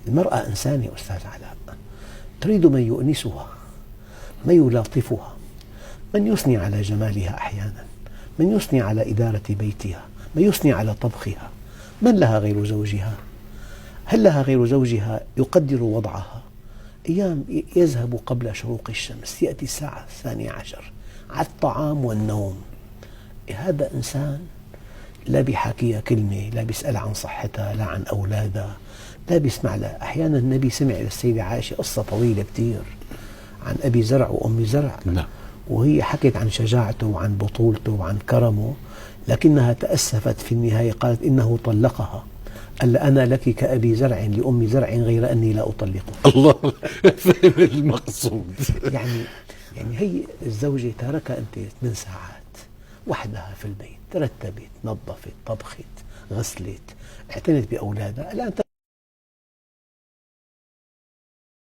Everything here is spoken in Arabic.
المرأة إنسانة أستاذ علاء، تريد من يؤنسها، من يلاطفها، من يثني على جمالها أحيانا، من يثني على إدارة بيتها، من يثني على طبخها. من لها غير زوجها؟ هل لها غير زوجها يقدر وضعها؟ أيام يذهب قبل شروق الشمس، يأتي الساعة 12 على الطعام والنوم. هذا إنسان لا بيحكيها كلمة، لا بيسأل عن صحتها، لا عن أولادها، لا بيسمع لها. أحيانا النبي سمع للسيدة عائشة قصة طويلة كتير عن أبي زرع وأم زرع، وهي حكت عن شجاعته وعن بطولته وعن كرمه، لكنها تأسفت في النهاية، قالت إنه طلقها، قال أنا لك كأبي زرع لأم زرع غير أني لا أطلقها. الله فهم المقصود. يعني هي الزوجة تركها أنت 8 ساعات وحدها في البيت، ترتبت، نظفت، طبخت، غسلت، اعتنت بأولادها. الآن